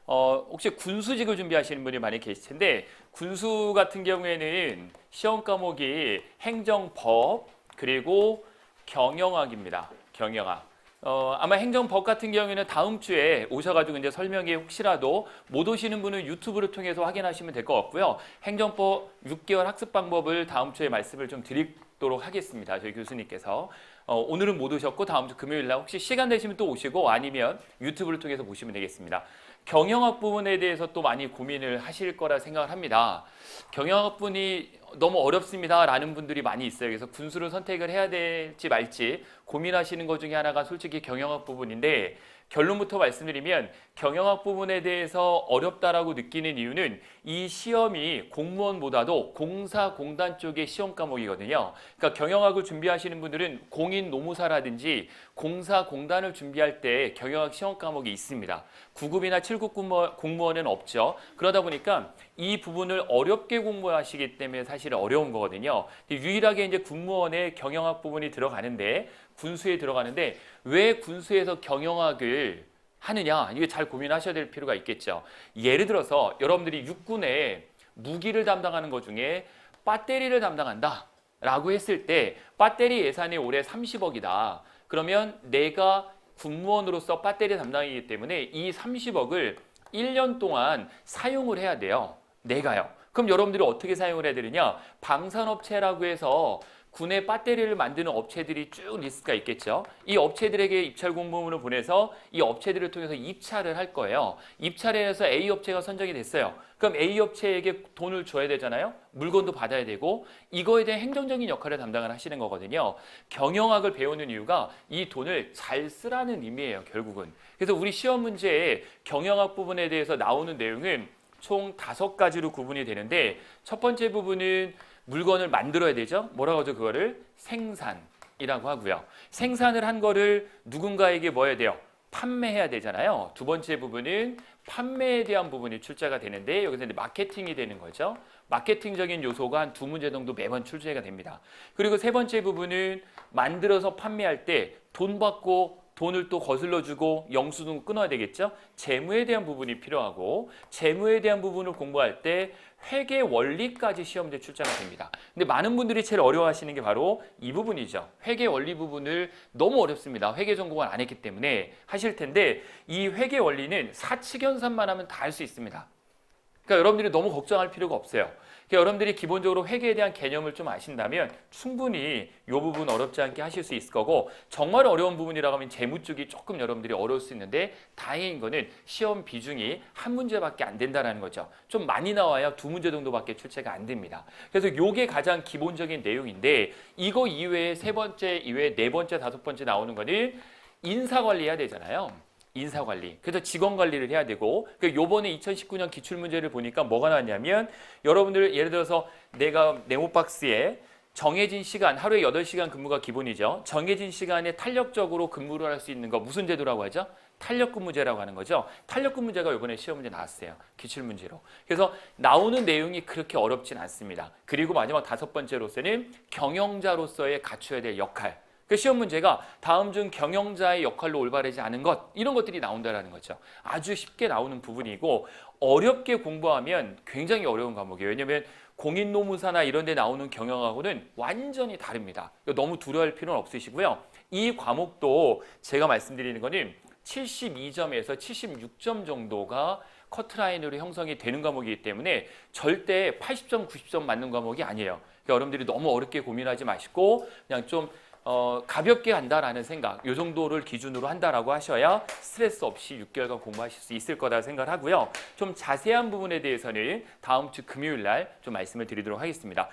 혹시 군수직을 준비하시는 분이 많이 계실 텐데 군수 같은 경우에는 시험 과목이 행정법 그리고 경영학입니다. 경영학. 아마 행정법 같은 경우에는 다음 주에 오셔가지고 이제 설명회 혹시라도 못 오시는 분은 유튜브를 통해서 확인하시면 될 것 같고요. 행정법 6개월 학습 방법을 다음 주에 말씀을 좀 드리도록 하겠습니다. 저희 교수님께서. 오늘은 못 오셨고 다음 주 금요일 날 혹시 시간 되시면 또 오시고 아니면 유튜브를 통해서 보시면 되겠습니다. 경영학 부분에 대해서 또 많이 고민을 하실 거라 생각을 합니다. 경영학 부분이 너무 어렵습니다 라는 분들이 많이 있어요. 그래서 군수를 선택을 해야 될지 말지 고민하시는 것 중에 하나가 솔직히 경영학 부분인데 결론부터 말씀드리면 경영학 부분에 대해서 어렵다라고 느끼는 이유는 이 시험이 공무원보다도 공사공단 쪽의 시험 과목이거든요. 그러니까 경영학을 준비하시는 분들은 공인노무사라든지 공사공단을 준비할 때 경영학 시험 과목이 있습니다. 9급이나 7급 공무원은 없죠. 그러다 보니까 이 부분을 어렵게 공부하시기 때문에 사실 어려운 거거든요. 유일하게 이제 군무원의 경영학 부분이 들어가는데 군수에 들어가는데 왜 군수에서 경영학을 하느냐 이게 잘 고민하셔야 될 필요가 있겠죠. 예를 들어서 여러분들이 육군에 무기를 담당하는 것 중에 배터리를 담당한다 라고 했을 때 배터리 예산이 올해 30억이다. 그러면 내가 군무원으로서 배터리 담당이기 때문에 이 30억을 1년 동안 사용을 해야 돼요. 내가요. 그럼 여러분들이 어떻게 사용을 해야 되느냐? 방산업체라고 해서 군의 배터리를 만드는 업체들이 쭉 리스트가 있겠죠. 이 업체들에게 입찰 공고문을 보내서 이 업체들을 통해서 입찰을 할 거예요. 입찰을 해서 A 업체가 선정이 됐어요. 그럼 A 업체에게 돈을 줘야 되잖아요. 물건도 받아야 되고 이거에 대한 행정적인 역할을 담당을 하시는 거거든요. 경영학을 배우는 이유가 이 돈을 잘 쓰라는 의미예요. 결국은. 그래서 우리 시험 문제에 경영학 부분에 대해서 나오는 내용은 총 5가지로 구분이 되는데 첫 번째 부분은 물건을 만들어야 되죠. 뭐라고 하죠? 그거를 생산이라고 하고요. 생산을 한 거를 누군가에게 뭐 해야 돼요? 판매해야 되잖아요. 두 번째 부분은 판매에 대한 부분이 출제가 되는데 여기서 이제 마케팅이 되는 거죠. 마케팅적인 요소가 한 2문제 정도 매번 출제가 됩니다. 그리고 세 번째 부분은 만들어서 판매할 때 돈 받고 돈을 또 거슬러 주고 영수증 끊어야 되겠죠. 재무에 대한 부분이 필요하고 재무에 대한 부분을 공부할 때 회계 원리까지 시험지에 출제가 됩니다. 근데 많은 분들이 제일 어려워하시는 게 바로 이 부분이죠. 회계 원리 부분을 너무 어렵습니다. 회계 전공을 안 했기 때문에 하실 텐데 이 회계 원리는 사칙연산만 하면 다 할 수 있습니다. 그러니까 여러분들이 너무 걱정할 필요가 없어요. 그러니까 여러분들이 기본적으로 회계에 대한 개념을 좀 아신다면 충분히 이 부분 어렵지 않게 하실 수 있을 거고 정말 어려운 부분이라고 하면 재무 쪽이 조금 여러분들이 어려울 수 있는데 다행인 거는 시험 비중이 한 문제밖에 안 된다는 거죠. 좀 많이 나와야 2문제 정도밖에 출제가 안 됩니다. 그래서 이게 가장 기본적인 내용인데 이거 이외에 세 번째 이외에 네 번째 다섯 번째 나오는 거는 인사관리 해야 되잖아요. 인사관리. 그래서 직원관리를 해야 되고 요번에 2019년 기출문제를 보니까 뭐가 나왔냐면 여러분들 예를 들어서 내가 네모박스에 정해진 시간, 하루에 8시간 근무가 기본이죠. 정해진 시간에 탄력적으로 근무를 할 수 있는 거 무슨 제도라고 하죠? 탄력근무제라고 하는 거죠. 탄력근무제가 이번에 시험 문제 나왔어요. 기출문제로. 그래서 나오는 내용이 그렇게 어렵진 않습니다. 그리고 마지막 5번째로서는 경영자로서의 갖춰야 될 역할. 그 시험 문제가 다음 중 경영자의 역할로 올바르지 않은 것 이런 것들이 나온다는 거죠. 아주 쉽게 나오는 부분이고 어렵게 공부하면 굉장히 어려운 과목이에요. 왜냐하면 공인노무사나 이런 데 나오는 경영하고는 완전히 다릅니다. 너무 두려워할 필요는 없으시고요. 이 과목도 제가 말씀드리는 거는 72점에서 76점 정도가 커트라인으로 형성이 되는 과목이기 때문에 절대 80점, 90점 맞는 과목이 아니에요. 그러니까 여러분들이 너무 어렵게 고민하지 마시고 그냥 좀 가볍게 한다라는 생각, 이 정도를 기준으로 한다라고 하셔야 스트레스 없이 6개월간 공부하실 수 있을 거다 생각을 하고요. 좀 자세한 부분에 대해서는 다음 주 금요일 날 좀 말씀을 드리도록 하겠습니다.